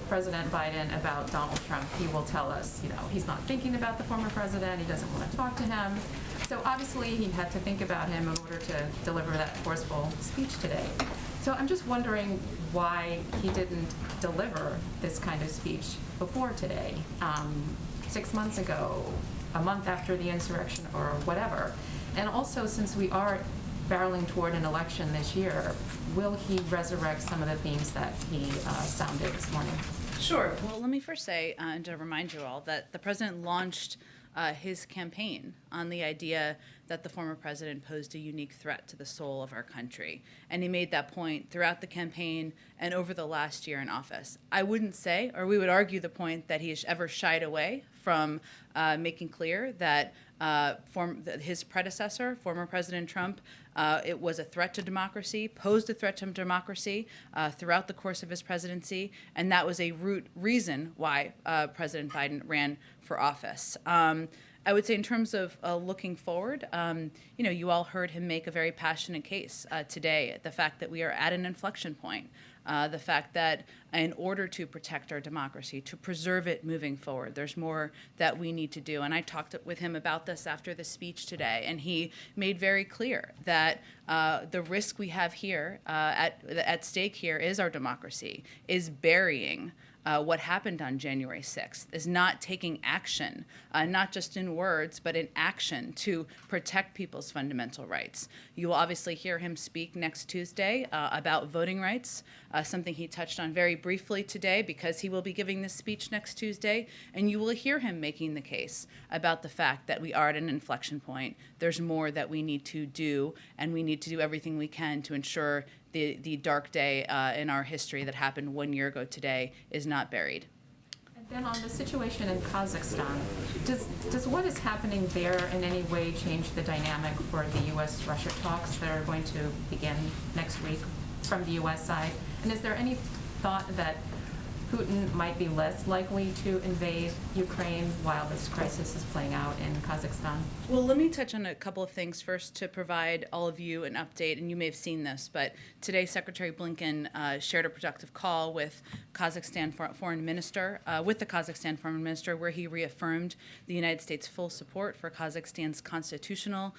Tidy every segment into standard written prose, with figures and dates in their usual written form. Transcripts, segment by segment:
President Biden about Donald Trump, he will tell us, he's not thinking about the former president, he doesn't want to talk to him. So obviously he had to think about him in order to deliver that forceful speech today. So I'm just wondering why he didn't deliver this kind of speech before today, 6 months ago, a month after the insurrection, or whatever. And also, since we are barreling toward an election this year, will he resurrect some of the themes that he sounded this morning? Sure. Well, let me first say, and to remind you all, that the president launched his campaign on the idea that the former president posed a unique threat to the soul of our country. And he made that point throughout the campaign and over the last year in office. I wouldn't say, or we would argue the point, that he has ever shied away from making clear that his predecessor, former President Trump, it was a threat to democracy, posed a threat to democracy throughout the course of his presidency, and that was a root reason why President Biden ran for office. I would say in terms of looking forward, you all heard him make a very passionate case today, the fact that we are at an inflection point. The fact that in order to protect our democracy, to preserve it moving forward, there's more that we need to do. And I talked with him about this after the speech today, and he made very clear that the risk we have here at stake here is our democracy, is burying what happened on January 6th, is not taking action, not just in words, but in action to protect people's fundamental rights. You will obviously hear him speak next Tuesday about voting rights, something he touched on very briefly today because he will be giving this speech next Tuesday, and you will hear him making the case about the fact that we are at an inflection point. There's more that we need to do, and we need to do everything we can to ensure the dark day in our history that happened 1 year ago today is not buried. And then on the situation in Kazakhstan, does what is happening there in any way change the dynamic for the U.S.-Russia talks that are going to begin next week from the U.S. side? And is there any thought that Putin might be less likely to invade Ukraine while this crisis is playing out in Kazakhstan? Well, let me touch on a couple of things first to provide all of you an update, and you may have seen this, but today Secretary Blinken shared a productive call with Kazakhstan foreign minister, where he reaffirmed the United States' full support for Kazakhstan's constitutional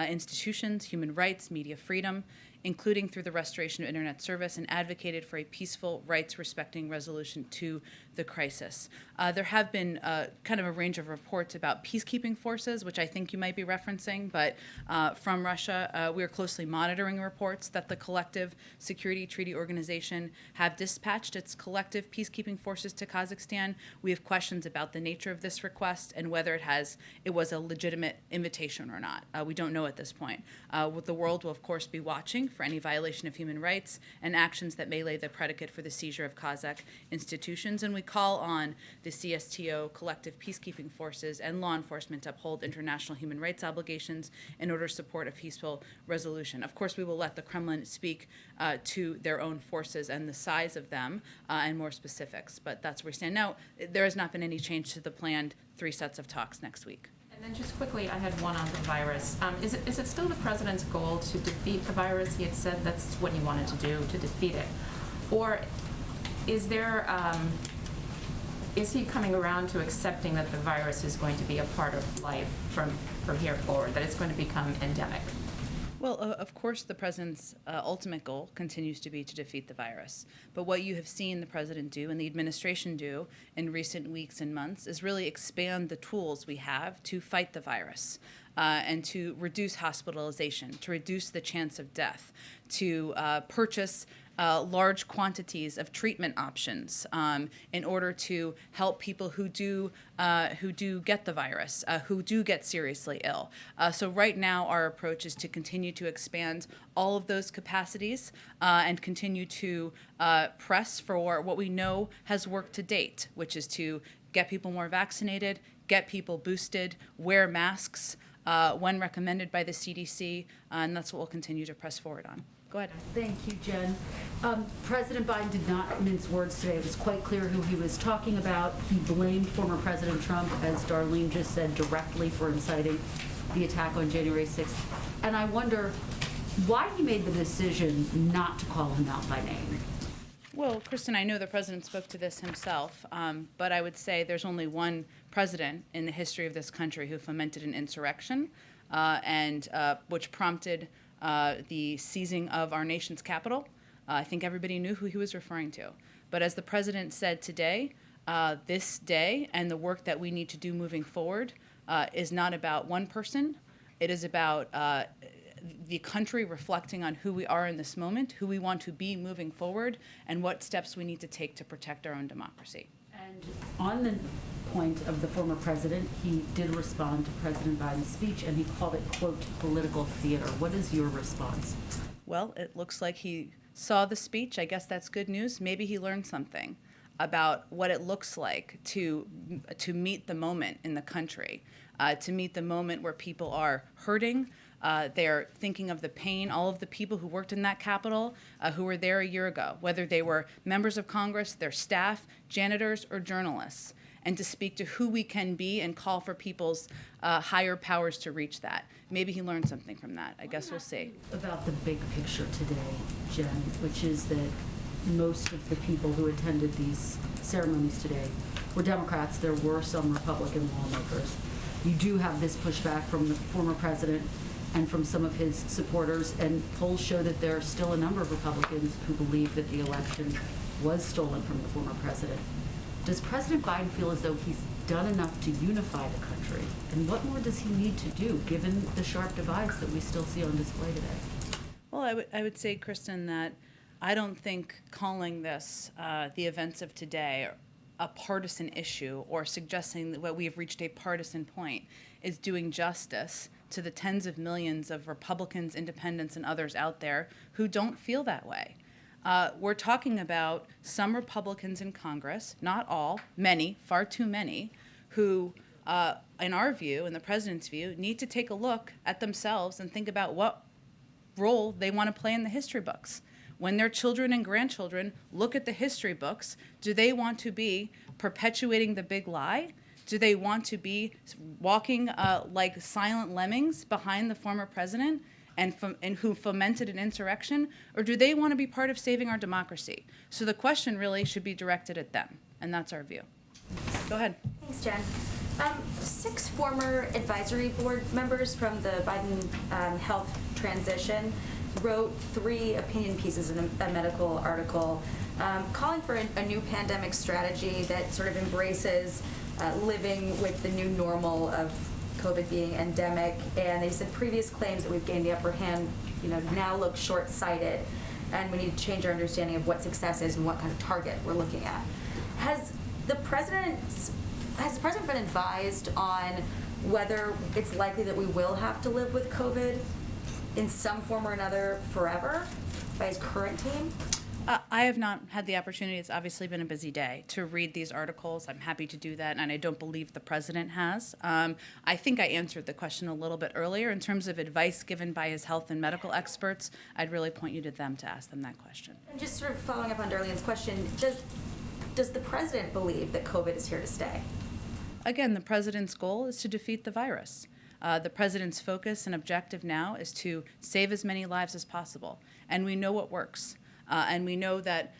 institutions, human rights, media freedom, including through the restoration of internet service, and advocated for a peaceful, rights-respecting resolution to the crisis. There have been kind of a range of reports about peacekeeping forces, which I think you might be referencing, but from Russia, we are closely monitoring reports that the Collective Security Treaty Organization have dispatched its collective peacekeeping forces to Kazakhstan. We have questions about the nature of this request and whether it was a legitimate invitation or not. We don't know at this point. The world will, of course, be watching for any violation of human rights and actions that may lay the predicate for the seizure of Kazakh institutions, and we call on the CSTO, collective peacekeeping forces, and law enforcement to uphold international human rights obligations in order to support a peaceful resolution. Of course, we will let the Kremlin speak to their own forces and the size of them and more specifics, but that's where we stand. Now, there has not been any change to the planned 3 sets of talks next week. And then just quickly, I had one on the virus. Is it still the president's goal to defeat the virus? He had said that's what he wanted to do, to defeat it. Or is he coming around to accepting that the virus is going to be a part of life from here forward, that it's going to become endemic? Well, of course, the president's ultimate goal continues to be to defeat the virus. But what you have seen the president do and the administration do in recent weeks and months is really expand the tools we have to fight the virus and to reduce hospitalization, to reduce the chance of death, to purchase large quantities of treatment options in order to help people who do get the virus, who do get seriously ill. So right now our approach is to continue to expand all of those capacities and continue to press for what we know has worked to date, which is to get people more vaccinated, get people boosted, wear masks when recommended by the CDC, and that's what we'll continue to press forward on. Go ahead. Thank you, Jen. President Biden did not mince words today. It was quite clear who he was talking about. He blamed former President Trump, as Darlene just said, directly for inciting the attack on January 6th. And I wonder why he made the decision not to call him out by name. Well, Kristen, I know the president spoke to this himself, but I would say there's only one president in the history of this country who fomented an insurrection, and which prompted the seizing of our nation's capital. I think everybody knew who he was referring to. But as the president said today, this day and the work that we need to do moving forward is not about one person. It is about the country reflecting on who we are in this moment, who we want to be moving forward, and what steps we need to take to protect our own democracy. And on the point of the former president, he did respond to President Biden's speech, and he called it, quote, political theater. What is your response? Well, it looks like he saw the speech. I guess that's good news. Maybe he learned something about what it looks like to meet the moment in the country, to meet the moment where people are hurting. They're thinking of the pain, all of the people who worked in that Capitol, who were there a year ago, whether they were members of Congress, their staff, janitors, or journalists, and to speak to who we can be and call for people's higher powers to reach that. Maybe he learned something from that. I guess we'll see. About the big picture today, Jen, which is that most of the people who attended these ceremonies today were Democrats. There were some Republican lawmakers. You do have this pushback from the former president and from some of his supporters, and polls show that there are still a number of Republicans who believe that the election was stolen from the former president. Does President Biden feel as though he's done enough to unify the country? And what more does he need to do, given the sharp divides that we still see on display today? Well, I would say, Kristen, that I don't think calling this the events of today a partisan issue or suggesting that we have reached a partisan point is doing justice to the tens of millions of Republicans, independents, and others out there who don't feel that way. We're talking about some Republicans in Congress, not all, many, far too many, who, in our view, in the president's view, need to take a look at themselves and think about what role they want to play in the history books. When their children and grandchildren look at the history books, do they want to be perpetuating the big lie? Do they want to be walking like silent lemmings behind the former president and who fomented an insurrection? Or do they want to be part of saving our democracy? So the question really should be directed at them, and that's our view. Go ahead. Thanks, Jen. 6 former advisory board members from the Biden health transition wrote 3 opinion pieces in a medical article calling for a new pandemic strategy that sort of embraces living with the new normal of COVID being endemic. And they said previous claims that we've gained the upper hand, now look short-sighted, and we need to change our understanding of what success is and what kind of target we're looking at. Has the president been advised on whether it's likely that we will have to live with COVID in some form or another forever by his current team? I have not had the opportunity, it's obviously been a busy day, to read these articles. I'm happy to do that, and I don't believe the president has. I think I answered the question a little bit earlier. In terms of advice given by his health and medical experts, I'd really point you to them to ask them that question. And just sort of following up on Darlene's question, does the president believe that COVID is here to stay? Again, the president's goal is to defeat the virus. The president's focus and objective now is to save as many lives as possible, and we know what works. And we know that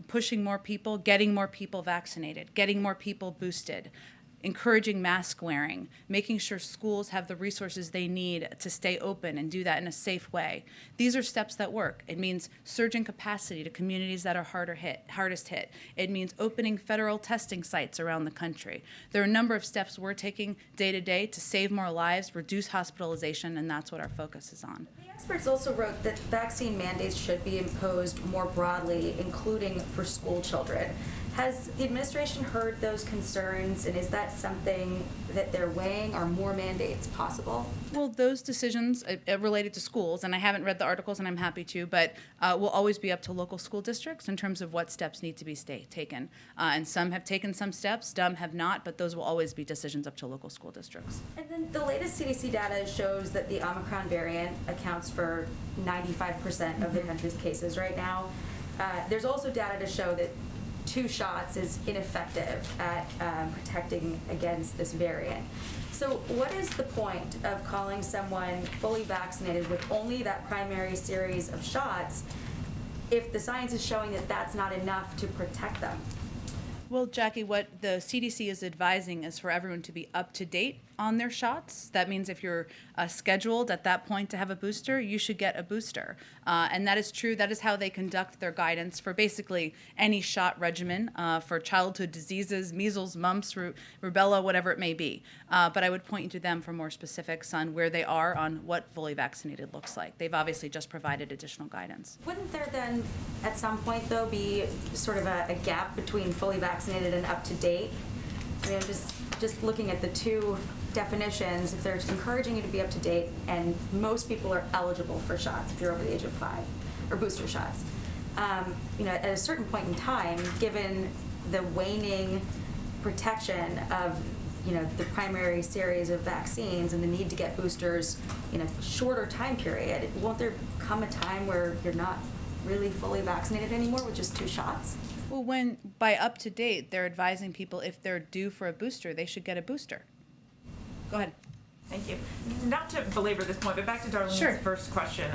pushing more people, getting more people vaccinated, getting more people boosted, encouraging mask wearing, making sure schools have the resources they need to stay open and do that in a safe way. These are steps that work. It means surging capacity to communities that are hardest hit. It means opening federal testing sites around the country. There are a number of steps we're taking day to day to save more lives, reduce hospitalization, and that's what our focus is on. The experts also wrote that vaccine mandates should be imposed more broadly, including for school children. Has the administration heard those concerns, and is that something that they're weighing? Are more mandates possible? Well, those decisions related to schools, and I haven't read the articles and I'm happy to, but will always be up to local school districts in terms of what steps need to be taken. And some have taken some steps, some have not, but those will always be decisions up to local school districts. And then the latest CDC data shows that the Omicron variant accounts for 95% of the country's cases right now. There's also data to show that 2 shots is ineffective at protecting against this variant. So what is the point of calling someone fully vaccinated with only that primary series of shots if the science is showing that that's not enough to protect them? Well, Jackie, what the CDC is advising is for everyone to be up to date on their shots. That means if you're scheduled at that point to have a booster, you should get a booster. And that is true. That is how they conduct their guidance for basically any shot regimen for childhood diseases, measles, mumps, rubella, whatever it may be. But I would point you to them for more specifics on where they are on what fully vaccinated looks like. They've obviously just provided additional guidance. Wouldn't there then, at some point though, be sort of a gap between fully vaccinated and up to date? I mean, just looking at the two definitions, if they're encouraging you to be up to date, and most people are eligible for shots if you're over the age of 5, or booster shots. At a certain point in time, given the waning protection of the primary series of vaccines and the need to get boosters in a shorter time period, won't there come a time where you're not really fully vaccinated anymore with just 2 shots? Well, when by up to date, they're advising people if they're due for a booster, they should get a booster. Go ahead. Thank you. Not to belabor this point, but back to Darlene's first question.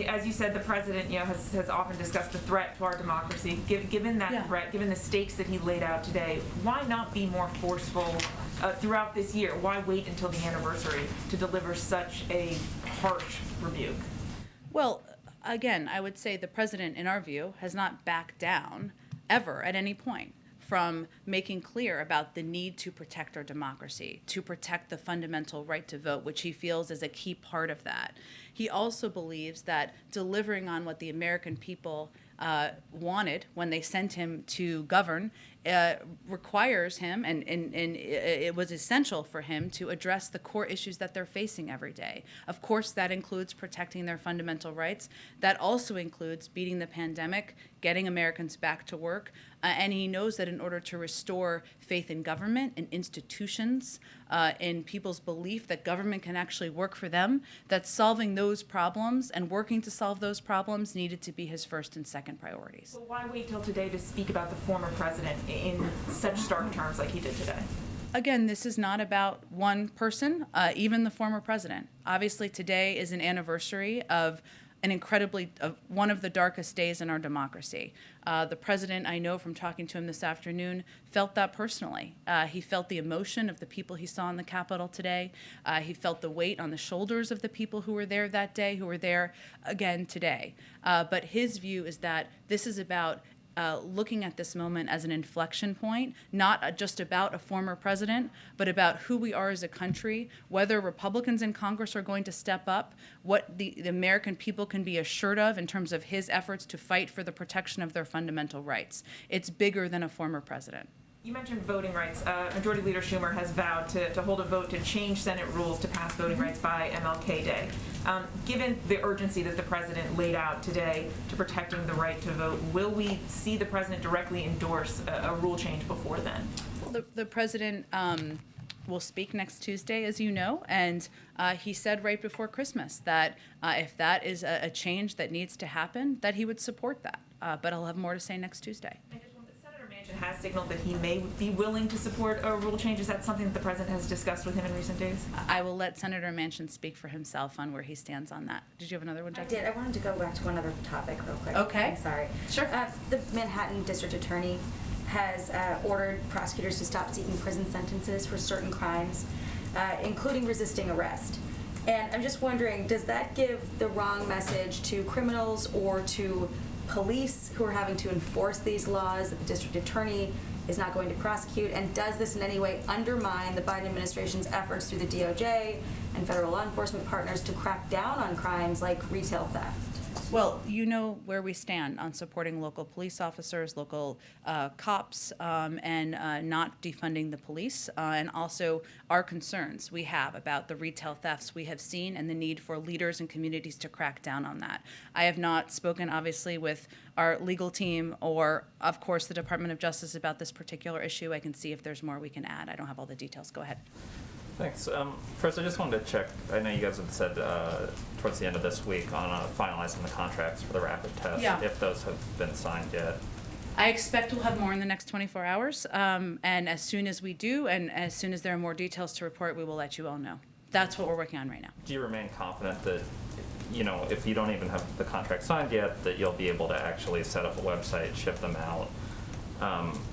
As you said, the president, has often discussed the threat to our democracy. Given that threat, given the stakes that he laid out today, why not be more forceful throughout this year? Why wait until the anniversary to deliver such a harsh rebuke? Well, again, I would say the president, in our view, has not backed down ever at any point from making clear about the need to protect our democracy, to protect the fundamental right to vote, which he feels is a key part of that. He also believes that delivering on what the American people wanted when they sent him to govern requires him, and it was essential for him to address the core issues that they're facing every day. Of course, that includes protecting their fundamental rights. That also includes beating the pandemic, getting Americans back to work, and he knows that in order to restore faith in government, in institutions, in people's belief that government can actually work for them, that solving those problems and working to solve those problems needed to be his first and second priorities. So why wait till today to speak about the former president in such stark terms like he did today? Again, this is not about one person, even the former president. Obviously, today is an anniversary of one of the darkest days in our democracy. The president, I know from talking to him this afternoon, felt that personally. He felt the emotion of the people he saw in the Capitol today. He felt the weight on the shoulders of the people who were there that day, who were there again today. But his view is that this is about looking at this moment as an inflection point, not just about a former president, but about who we are as a country, whether Republicans in Congress are going to step up, what the American people can be assured of in terms of his efforts to fight for the protection of their fundamental rights. It's bigger than a former president. You mentioned voting rights. Majority Leader Schumer has vowed to hold a vote to change Senate rules to pass voting rights by MLK Day. Given the urgency that the president laid out today to protecting the right to vote, will we see the president directly endorse a rule change before then? The president will speak next Tuesday, as you know, and he said right before Christmas that if that is a change that needs to happen, that he would support that. But I'll have more to say next Tuesday. Has signaled that he may be willing to support a rule change. Is that something that the president has discussed with him in recent days? I will let Senator Manchin speak for himself on where he stands on that. Did you have another one, Jackie? I did. I wanted to go back to one other topic real quick. Okay. I'm sorry. Sure. The Manhattan District Attorney has ordered prosecutors to stop seeking prison sentences for certain crimes, including resisting arrest. And I'm just wondering, does that give the wrong message to criminals or to police who are having to enforce these laws that the district attorney is not going to prosecute? And does this in any way undermine the Biden administration's efforts through the DOJ and federal law enforcement partners to crack down on crimes like retail theft? Well, you know where we stand on supporting local police officers, local cops, and not defunding the police, and also our concerns we have about the retail thefts we have seen and the need for leaders and communities to crack down on that. I have not spoken, obviously, with our legal team or, of course, the Department of Justice about this particular issue. I can see if there's more we can add. I don't have all the details. Go ahead. Thanks. First, I just wanted to check. I know you guys had said towards the end of this week on finalizing the contracts for the rapid test, if those have been signed yet. I expect we'll have more in the next 24 hours. And as soon as we do, and as soon as there are more details to report, we will let you all know. That's what we're working on right now. Do you remain confident that if you don't even have the contract signed yet, that you'll be able to actually set up a website, ship them out,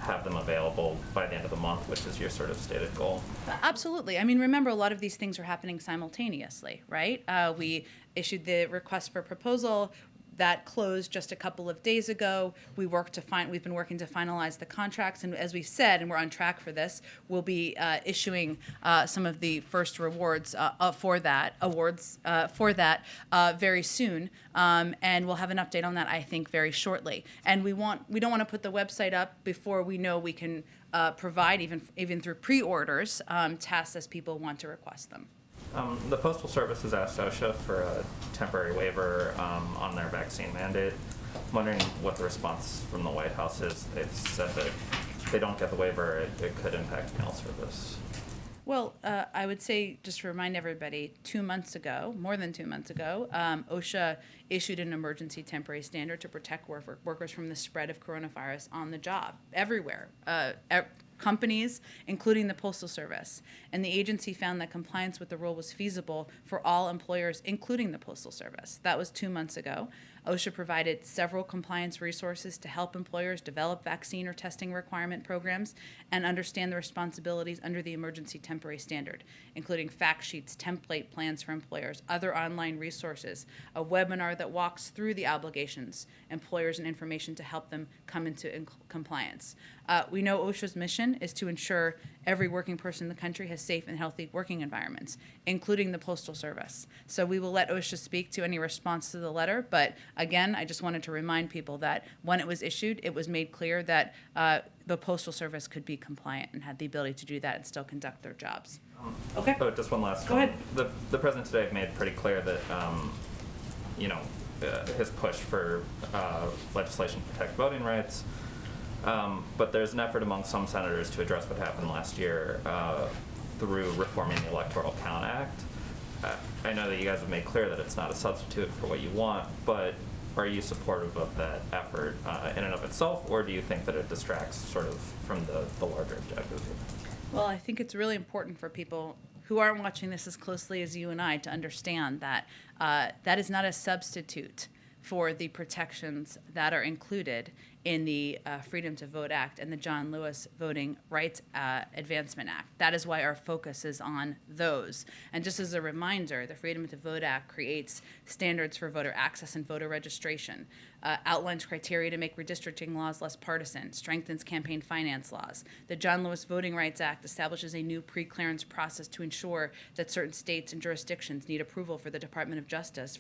have them available by the end of the month, which is your sort of stated goal. Absolutely. I mean, remember, a lot of these things are happening simultaneously, right? We issued the request for proposal. That closed just a couple of days ago. We've been working to finalize the contracts, and as we said, and we're on track for this, we'll be issuing some of the first rewards for that very soon, and we'll have an update on that, I think, very shortly. And we don't want to put the website up before we know we can provide even through pre-orders tests as people want to request them. The Postal Service has asked OSHA for a temporary waiver on their vaccine mandate. I'm wondering what the response from the White House is. They've said that if they don't get the waiver, it could impact mail service. Well, I would say, just to remind everybody, more than 2 months ago, OSHA issued an emergency temporary standard to protect workers from the spread of coronavirus on the job, everywhere. Companies, including the Postal Service. And the agency found that compliance with the rule was feasible for all employers, including the Postal Service. That was 2 months ago. OSHA provided several compliance resources to help employers develop vaccine or testing requirement programs and understand the responsibilities under the emergency temporary standard, including fact sheets, template plans for employers, other online resources, a webinar that walks through the obligations, employers, and information to help them come into compliance. We know OSHA's mission is to ensure every working person in the country has safe and healthy working environments, including the Postal Service. So we will let OSHA speak to any response to the letter, but again, I just wanted to remind people that when it was issued, it was made clear that the Postal Service could be compliant and had the ability to do that and still conduct their jobs. Okay. Oh, just one last Go one. ahead. The president today made pretty clear that, his push for legislation to protect voting rights. But there's an effort among some senators to address what happened last year through reforming the Electoral Count Act. I know that you guys have made clear that it's not a substitute for what you want, but are you supportive of that effort in and of itself, or do you think that it distracts sort of from the larger objective? Well, I think it's really important for people who aren't watching this as closely as you and I to understand that that is not a substitute for the protections that are included in the Freedom to Vote Act and the John Lewis Voting Rights Advancement Act. That is why our focus is on those. And just as a reminder, the Freedom to Vote Act creates standards for voter access and voter registration, outlines criteria to make redistricting laws less partisan, strengthens campaign finance laws. The John Lewis Voting Rights Act establishes a new pre-clearance process to ensure that certain states and jurisdictions need approval from the Department of Justice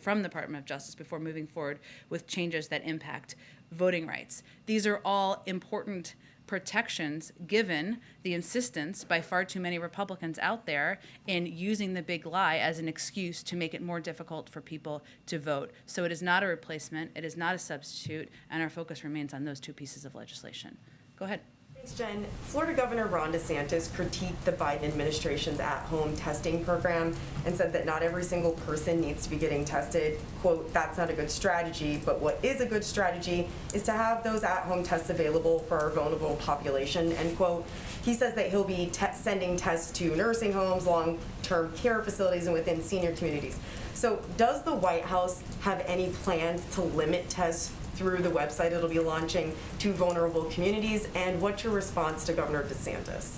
before moving forward with changes that impact voting rights. These are all important protections given the insistence by far too many Republicans out there in using the big lie as an excuse to make it more difficult for people to vote. So it is not a replacement, it is not a substitute, and our focus remains on those two pieces of legislation. Go ahead. Thanks, Jen. Florida Governor Ron DeSantis critiqued the Biden administration's at-home testing program and said that not every single person needs to be getting tested. Quote, that's not a good strategy, but what is a good strategy is to have those at-home tests available for our vulnerable population, end quote. He says that he'll be sending tests to nursing homes, long-term care facilities, and within senior communities. So does the White House have any plans to limit tests through the website it'll be launching to vulnerable communities? And what's your response to Governor DeSantis?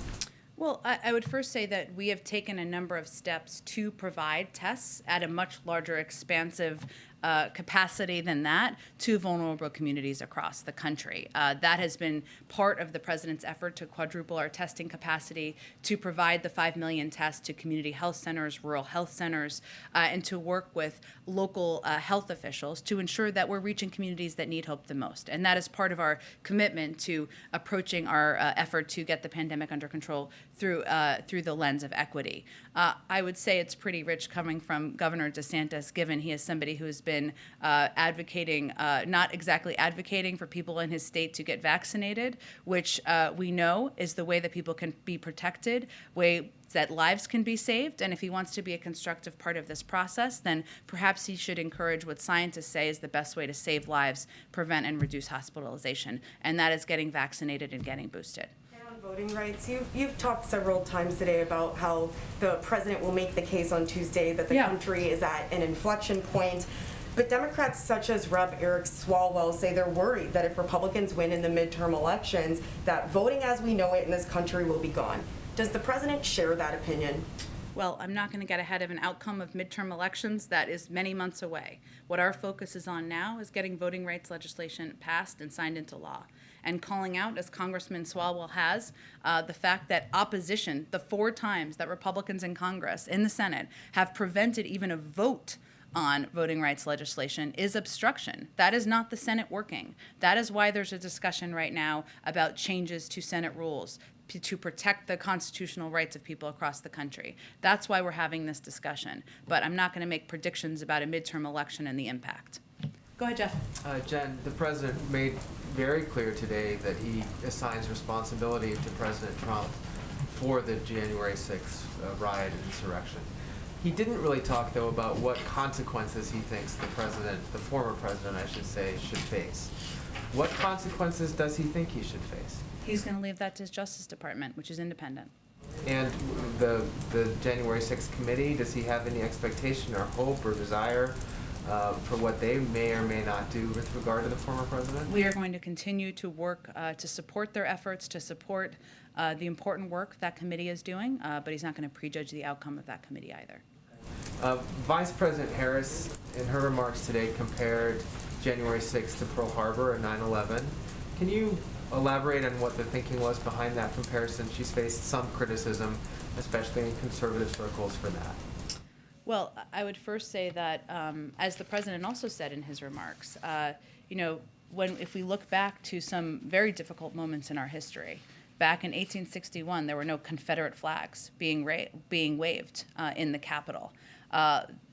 Well, I would first say that we have taken a number of steps to provide tests at a much larger, expansive capacity than that to vulnerable communities across the country. That has been part of the president's effort to quadruple our testing capacity, to provide the 5 million tests to community health centers, rural health centers, and to work with local health officials to ensure that we're reaching communities that need hope the most. And that is part of our commitment to approaching our effort to get the pandemic under control through the lens of equity. I would say it's pretty rich coming from Governor DeSantis, given he is somebody who has been advocating, not exactly advocating for people in his state to get vaccinated, which we know is the way that people can be protected, way that lives can be saved. And if he wants to be a constructive part of this process, then perhaps he should encourage what scientists say is the best way to save lives, prevent and reduce hospitalization, and that is getting vaccinated and getting boosted. Can on voting rights, you've talked several times today about how the president will make the case on Tuesday that the country is at an inflection point. But Democrats such as Rep. Eric Swalwell say they're worried that if Republicans win in the midterm elections, that voting as we know it in this country will be gone. Does the president share that opinion? Well, I'm not going to get ahead of an outcome of midterm elections that is many months away. What our focus is on now is getting voting rights legislation passed and signed into law, and calling out, as Congressman Swalwell has, the fact that opposition, the 4 times that Republicans in Congress, in the Senate, have prevented even a vote on voting rights legislation is obstruction. That is not the Senate working. That is why there's a discussion right now about changes to Senate rules to protect the constitutional rights of people across the country. That's why we're having this discussion. But I'm not going to make predictions about a midterm election and the impact. Go ahead, Jeff. Jen, the president made very clear today that he assigns responsibility to President Trump for the January 6th riot and insurrection. He didn't really talk, though, about what consequences he thinks the president, the former president, I should say, should face. What consequences does he think he should face? He's going to leave that to his Justice Department, which is independent. And the January 6th committee, does he have any expectation or hope or desire for what they may or may not do with regard to the former president? We are going to continue to work to support their efforts, to support the important work that committee is doing, but he's not going to prejudge the outcome of that committee either. Vice President Harris, in her remarks today, compared January 6th to Pearl Harbor and 9/11. Can you elaborate on what the thinking was behind that comparison? She's faced some criticism, especially in conservative circles, for that. Well, I would first say that, as the president also said in his remarks, if we look back to some very difficult moments in our history, back in 1861, there were no Confederate flags being waved in the Capitol.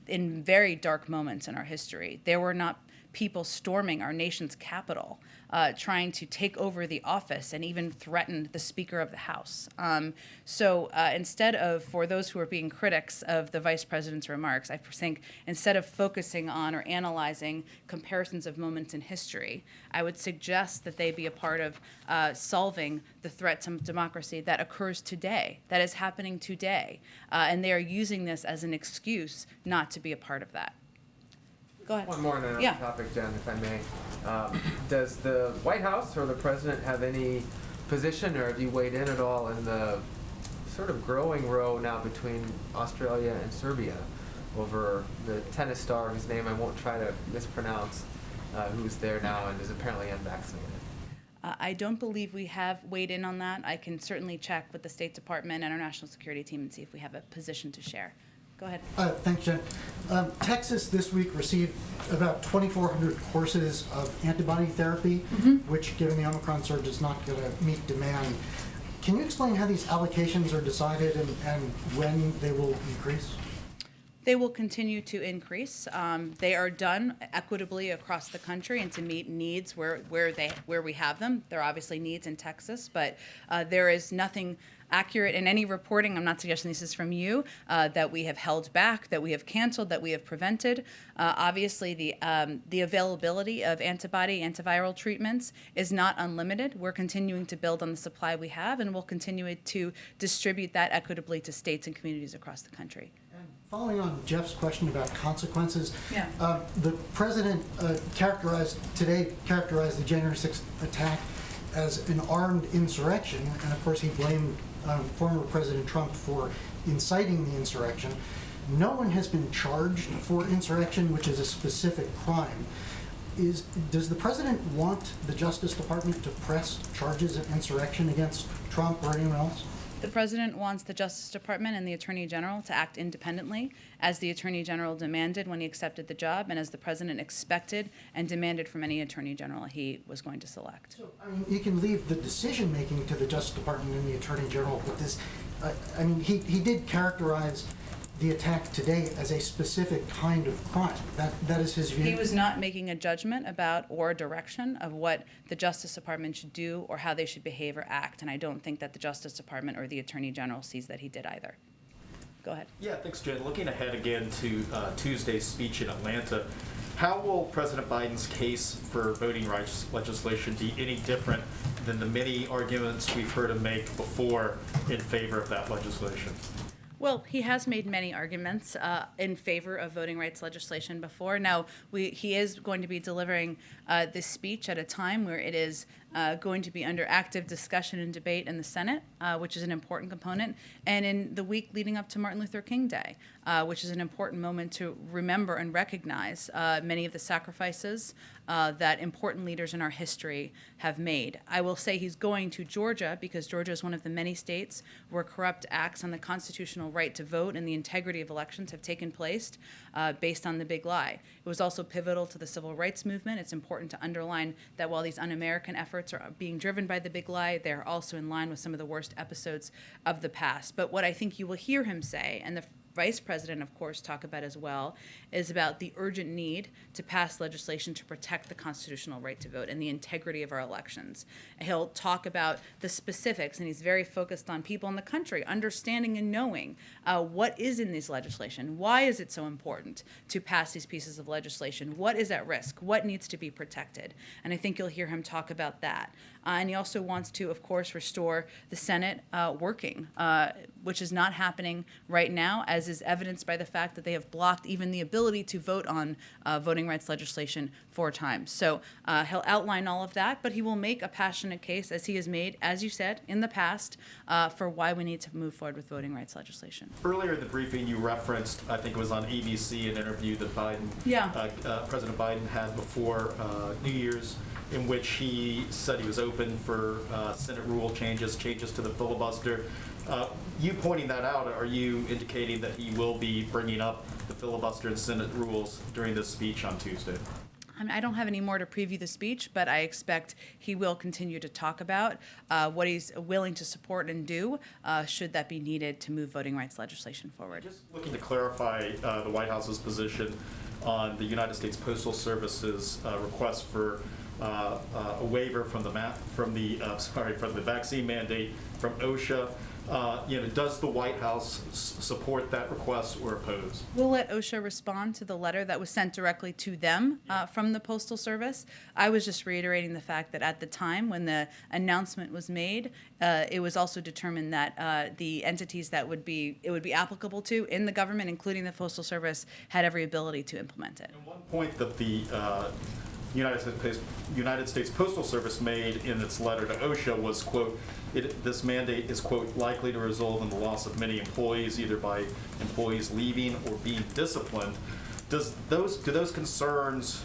In very dark moments in our history, there were not people storming our nation's capital, trying to take over the office and even threaten the Speaker of the House. So instead of, for those who are being critics of the Vice President's remarks, I think instead of focusing on or analyzing comparisons of moments in history, I would suggest that they be a part of solving the threat to democracy that occurs today, that is happening today. And they are using this as an excuse not to be a part of that. Go ahead. One more on another topic, Jen, if I may. Does the White House or the president have any position, or have you weighed in at all in the sort of growing row now between Australia and Serbia over the tennis star whose name I won't try to mispronounce, who's there now and is apparently unvaccinated? I don't believe we have weighed in on that. I can certainly check with the State Department and our national security team and see if we have a position to share. Go ahead. Thanks, Jen. Texas this week received about 2,400 courses of antibody therapy, which, given the Omicron surge, is not going to meet demand. Can you explain how these allocations are decided and when they will increase? They will continue to increase. They are done equitably across the country and to meet needs where we have them. There are obviously needs in Texas, but there is nothing accurate in any reporting. I'm not suggesting this is from you, that we have held back, that we have canceled, that we have prevented. Obviously, the availability of antiviral treatments is not unlimited. We're continuing to build on the supply we have, and we'll continue to distribute that equitably to states and communities across the country. Following on Jeff's question about consequences, the president characterized the January 6th attack as an armed insurrection, and of course he blamed former President Trump for inciting the insurrection. No one has been charged for insurrection, which is a specific crime. Does the president want the Justice Department to press charges of insurrection against Trump or anyone else? The president wants the Justice Department and the Attorney General to act independently, as the Attorney General demanded when he accepted the job, and as the president expected and demanded from any Attorney General he was going to select. So, I mean, you can leave the decision-making to the Justice Department and the Attorney General, but this, he did characterize the attack today as a specific kind of crime. That is his view? He was not making a judgment about or a direction of what the Justice Department should do or how they should behave or act, and I don't think that the Justice Department or the Attorney General sees that he did either. Go ahead. Yeah, thanks, Jen. Looking ahead again to Tuesday's speech in Atlanta, how will President Biden's case for voting rights legislation be any different than the many arguments we've heard him make before in favor of that legislation? Well, he has made many arguments in favor of voting rights legislation before. Now, he is going to be delivering this speech at a time where it is going to be under active discussion and debate in the Senate, which is an important component, and in the week leading up to Martin Luther King Day, which is an important moment to remember and recognize many of the sacrifices that important leaders in our history have made. I will say he's going to Georgia because Georgia is one of the many states where corrupt acts on the constitutional right to vote and the integrity of elections have taken place based on the big lie. It was also pivotal to the civil rights movement. It's important to underline that while these un-American efforts are being driven by the big lie, they're also in line with some of the worst episodes of the past. But what I think you will hear him say, and the Vice President, of course, talk about as well, is about the urgent need to pass legislation to protect the constitutional right to vote and the integrity of our elections. He'll talk about the specifics, and he's very focused on people in the country understanding and knowing what is in this legislation. Why is it so important to pass these pieces of legislation? What is at risk? What needs to be protected? And I think you'll hear him talk about that. And he also wants to, of course, restore the Senate working, which is not happening right now, as is evidenced by the fact that they have blocked even the ability to vote on voting rights legislation 4 times. So he'll outline all of that, but he will make a passionate case, as he has made, as you said, in the past, for why we need to move forward with voting rights legislation. Earlier in the briefing, you referenced, I think it was on ABC, an interview that President Biden had before New Year's, in which he said he was open for Senate rule changes to the filibuster. You pointing that out, are you indicating that he will be bringing up the filibuster and Senate rules during this speech on Tuesday? I don't have any more to preview the speech, but I expect he will continue to talk about what he's willing to support and do should that be needed to move voting rights legislation forward. Just looking to clarify the White House's position on the United States Postal Service's request for a waiver from the vaccine mandate from OSHA. Does the White House support that request or oppose? We'll let OSHA respond to the letter that was sent directly to them from the Postal Service. I was just reiterating the fact that at the time when the announcement was made, it was also determined that the entities that it would be applicable to in the government, including the Postal Service, had every ability to implement it. And one point that the United States Postal Service made in its letter to OSHA was, quote, this mandate is, quote, likely to result in the loss of many employees, either by employees leaving or being disciplined. Do those concerns,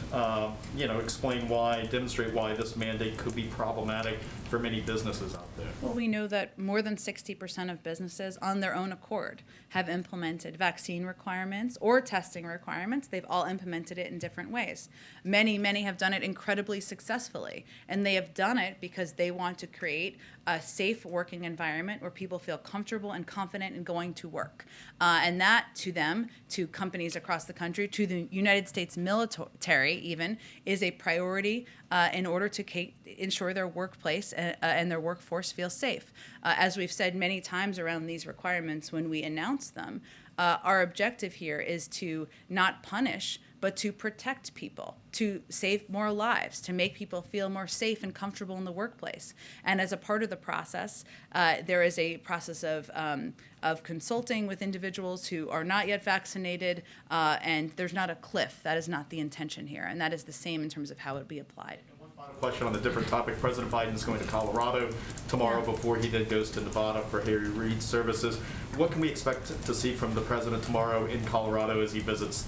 demonstrate why this mandate could be problematic for many businesses out there? Well, we know that more than 60% of businesses on their own accord have implemented vaccine requirements or testing requirements. They've all implemented it in different ways. Many have done it incredibly successfully, and they have done it because they want to create a safe working environment where people feel comfortable and confident in going to work. And that, to them, to companies across the country, to the United States military even, is a priority in order to ensure their workplace and their workforce feels safe. As we've said many times around these requirements when we announce them, our objective here is to not punish, but to protect people, to save more lives, to make people feel more safe and comfortable in the workplace. And as a part of the process, there is a process of consulting with individuals who are not yet vaccinated, and there's not a cliff. That is not the intention here, and that is the same in terms of how it would be applied. Final question on a different topic. President Biden is going to Colorado tomorrow before he then goes to Nevada for Harry Reid services. What can we expect to see from the president tomorrow in Colorado as he visits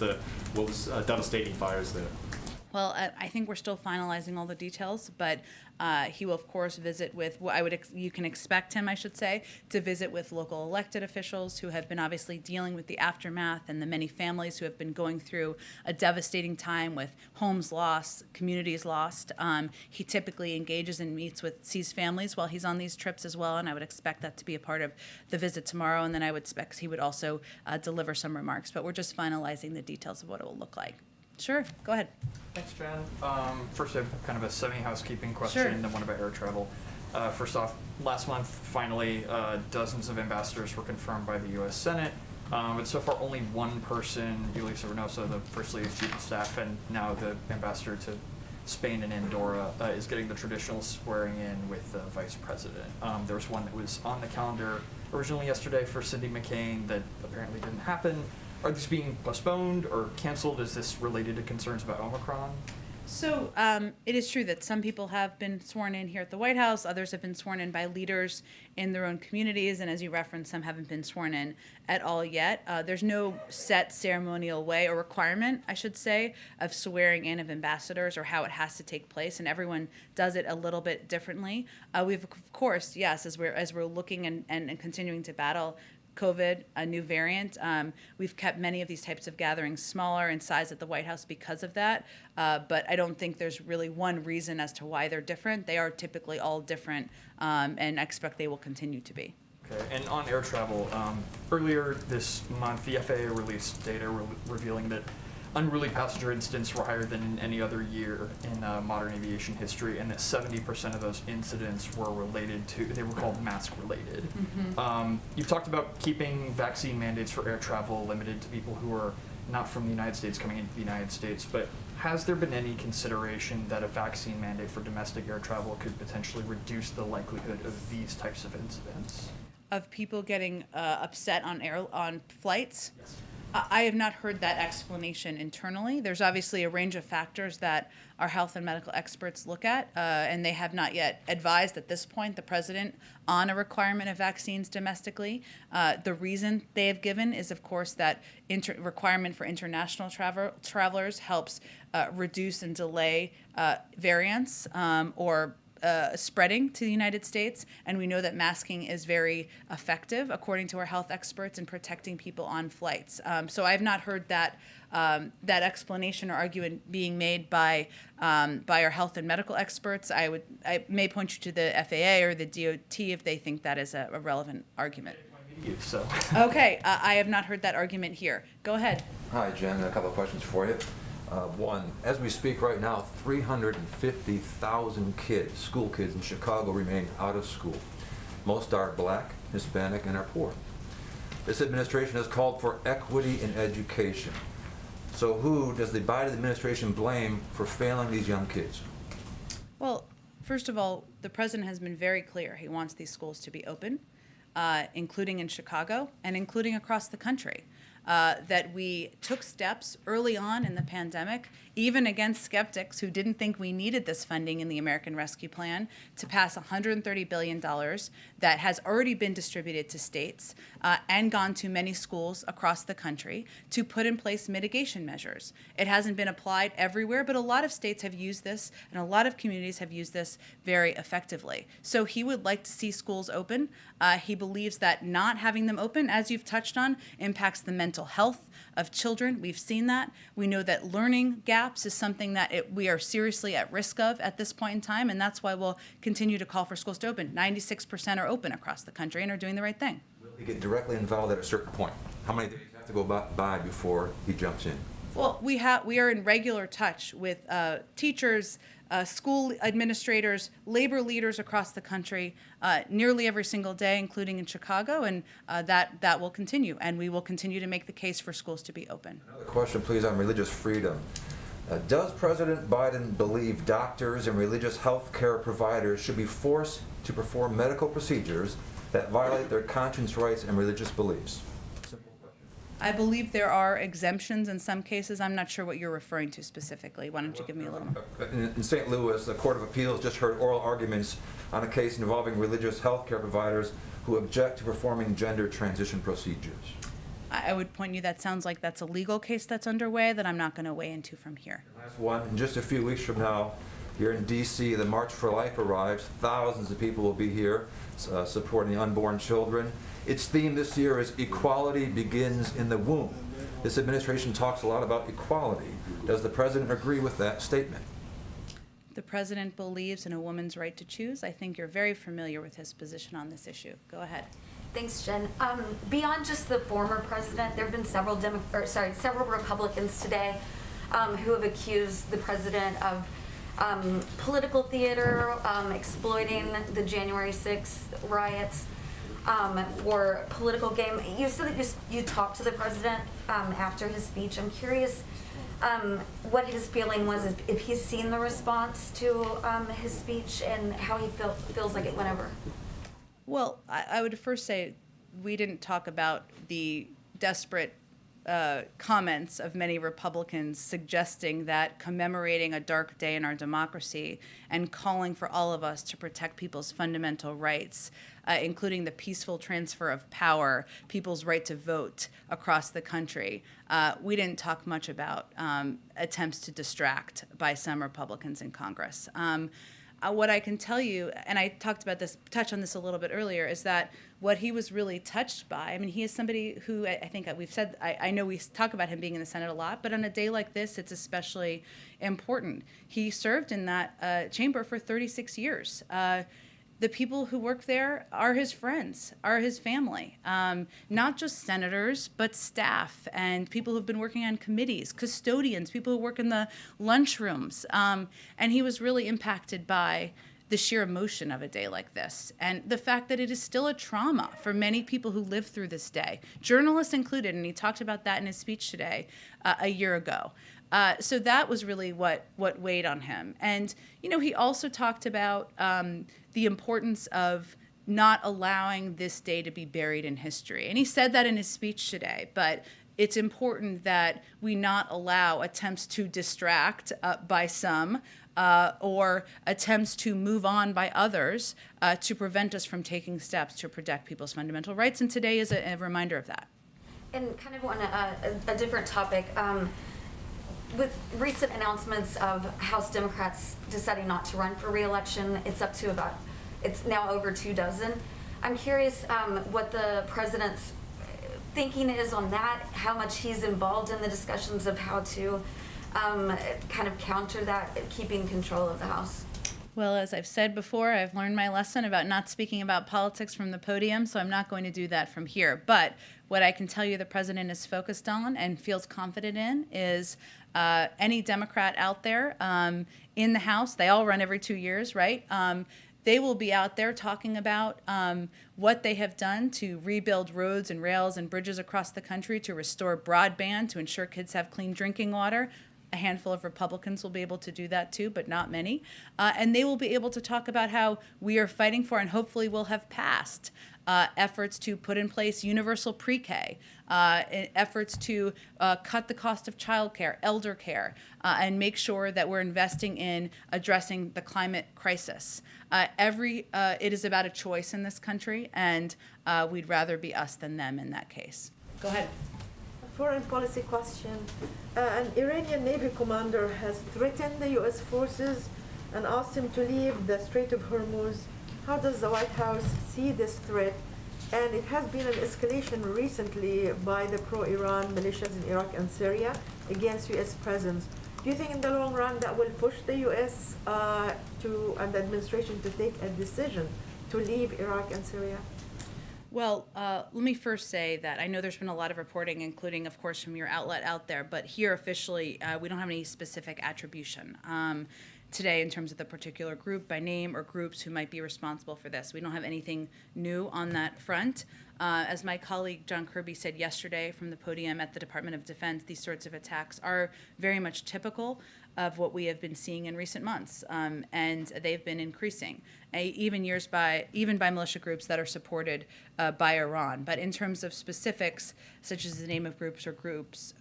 what was devastating fires there? Well, I think we're still finalizing all the details, but he will, of course, visit with, you can expect him, I should say, to visit with local elected officials who have been obviously dealing with the aftermath and the many families who have been going through a devastating time with homes lost, communities lost. He typically engages and sees families while he's on these trips as well, and I would expect that to be a part of the visit tomorrow, and then I would expect he would also deliver some remarks, but we're just finalizing the details of what it will look like. Sure, go ahead. Thanks, Jen. First, I have kind of a semi-housekeeping question, Sure. and then one about air travel. First off, last month, finally, dozens of ambassadors were confirmed by the U.S. Senate, but so far only one person, Yulisa Reynoso, the First Lady's Chief of Staff, and now the ambassador to Spain and Andorra, is getting the traditional swearing in with the vice president. There was one that was on the calendar originally yesterday for Cindy McCain that apparently didn't happen. Are these being postponed or canceled? Is this related to concerns about Omicron? So it is true that some people have been sworn in here at the White House. Others have been sworn in by leaders in their own communities. And as you referenced, some haven't been sworn in at all yet. There's no set ceremonial way or requirement, I should say, of swearing in of ambassadors or how it has to take place. And everyone does it a little bit differently. We've, of course, yes, as we're looking and continuing to battle COVID, a new variant. We've kept many of these types of gatherings smaller in size at the White House because of that. But I don't think there's really one reason as to why they're different. They are typically all different, and I expect they will continue to be. Okay, and on air travel, earlier this month, the FAA released data revealing that unruly passenger incidents were higher than in any other year in modern aviation history, and that 70% of those incidents were related to, they were called mask related. Mm-hmm. You've talked about keeping vaccine mandates for air travel limited to people who are not from the United States coming into the United States, but has there been any consideration that a vaccine mandate for domestic air travel could potentially reduce the likelihood of these types of incidents? Of people getting upset on flights? Yes. I have not heard that explanation internally. There's obviously a range of factors that our health and medical experts look at, and they have not yet advised at this point the president on a requirement of vaccines domestically. The reason they have given is, of course, that requirement for international travelers helps reduce and delay variants or spreading to the United States, and we know that masking is very effective, according to our health experts, in protecting people on flights. So I have not heard that that explanation or argument being made by our health and medical experts. I may point you to the FAA or the DOT if they think that is a relevant argument. So. Okay, I have not heard that argument here. Go ahead. Hi, Jen. A couple of questions for you. One, as we speak right now, 350,000 kids, school kids in Chicago, remain out of school. Most are black, Hispanic, and are poor. This administration has called for equity in education. So who does the Biden administration blame for failing these young kids? Well, first of all, the president has been very clear. He wants these schools to be open, including in Chicago and including across the country. That we took steps early on in the pandemic, even against skeptics who didn't think we needed this funding in the American Rescue Plan, to pass $130 billion that has already been distributed to states and gone to many schools across the country to put in place mitigation measures. It hasn't been applied everywhere, but a lot of states have used this and a lot of communities have used this very effectively. So he would like to see schools open. He believes that not having them open, as you've touched on, impacts the mental health of children. We've seen that. We know that learning gaps is something that we are seriously at risk of at this point in time, and that's why we'll continue to call for schools to open. 96% are open across the country and are doing the right thing. Will he get directly involved at a certain point? How many days have to go by before he jumps in? Well, we are in regular touch with teachers, school administrators, labor leaders across the country, nearly every single day, including in Chicago, and that will continue. And we will continue to make the case for schools to be open. Another question, please, on religious freedom. Does President Biden believe doctors and religious health care providers should be forced to perform medical procedures that violate their conscience rights and religious beliefs? I believe there are exemptions in some cases. I'm not sure what you're referring to specifically. Why don't you give me a little more? In St. Louis, the Court of Appeals just heard oral arguments on a case involving religious health care providers who object to performing gender transition procedures. I would point you, that sounds like that's a legal case that's underway that I'm not going to weigh into from here. Last one, in just a few weeks from now, here in D.C., the March for Life arrives. Thousands of people will be here supporting the unborn children. Its theme this year is Equality Begins in the Womb. This administration talks a lot about equality. Does the president agree with that statement? The president believes in a woman's right to choose. I think you're very familiar with his position on this issue. Go ahead. Thanks, Jen. Beyond just the former president, there have been several Republicans today who have accused the president of political theater, exploiting the January 6th riots for political gain. You said that you talked to the president after his speech. I'm curious what his feeling was, if he's seen the response to his speech and how he feels like it went over. Well, I would first say we didn't talk about the desperate comments of many Republicans suggesting that commemorating a dark day in our democracy and calling for all of us to protect people's fundamental rights, including the peaceful transfer of power, people's right to vote across the country. We didn't talk much about attempts to distract by some Republicans in Congress. What I can tell you, and I touched on this a little bit earlier, is that what he was really touched by, I mean, he is somebody who I think we've said, I know we talk about him being in the Senate a lot, but on a day like this, it's especially important. He served in that chamber for 36 years. The people who work there are his friends, are his family, not just senators, but staff and people who've been working on committees, custodians, people who work in the lunchrooms. And he was really impacted by the sheer emotion of a day like this and the fact that it is still a trauma for many people who live through this day, journalists included, and he talked about that in his speech today a year ago. So that was really what weighed on him. And, you know, he also talked about the importance of not allowing this day to be buried in history. And he said that in his speech today, but it's important that we not allow attempts to distract by some or attempts to move on by others to prevent us from taking steps to protect people's fundamental rights. And today is a reminder of that. And kind of on a different topic, with recent announcements of House Democrats deciding not to run for re-election, it's now over 24. I'm curious what the president's thinking is on that, how much he's involved in the discussions of how to kind of counter that, keeping control of the House. Well, as I've said before, I've learned my lesson about not speaking about politics from the podium, so I'm not going to do that from here. But what I can tell you the president is focused on and feels confident in is any Democrat out there in the House, they all run every 2 years, right? They will be out there talking about what they have done to rebuild roads and rails and bridges across the country, to restore broadband, to ensure kids have clean drinking water. A handful of Republicans will be able to do that too, but not many. And they will be able to talk about how we are fighting for and hopefully will have passed efforts to put in place universal pre-K, efforts to cut the cost of childcare, elder care, and make sure that we're investing in addressing the climate crisis. It is about a choice in this country, and we'd rather be us than them in that case. Go ahead. Foreign policy question. An Iranian Navy commander has threatened the U.S. forces and asked him to leave the Strait of Hormuz. How does the White House see this threat? And it has been an escalation recently by the pro-Iran militias in Iraq and Syria against U.S. presence. Do you think in the long run that will push the U.S. and the administration to take a decision to leave Iraq and Syria? Well, let me first say that I know there's been a lot of reporting, including, of course, from your outlet out there, but here officially, we don't have any specific attribution today in terms of the particular group by name or groups who might be responsible for this. We don't have anything new on that front. As my colleague John Kirby said yesterday from the podium at the Department of Defense, these sorts of attacks are very much typical of what we have been seeing in recent months, and they've been increasing, even by militia groups that are supported by Iran. But in terms of specifics, such as the name of groups or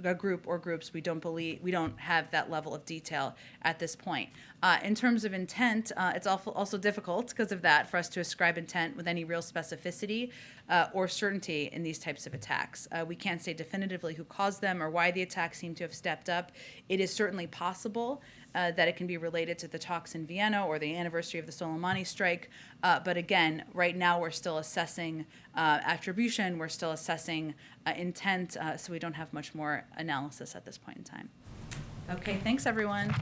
a group or groups, we don't have that level of detail at this point. In terms of intent, it's also difficult because of that for us to ascribe intent with any real specificity or certainty in these types of attacks. We can't say definitively who caused them or why the attacks seem to have stepped up. It is certainly possible that it can be related to the talks in Vienna or the anniversary of the Soleimani strike. But again, right now we're still assessing attribution, we're still assessing intent, so we don't have much more analysis at this point in time. Okay, thanks everyone.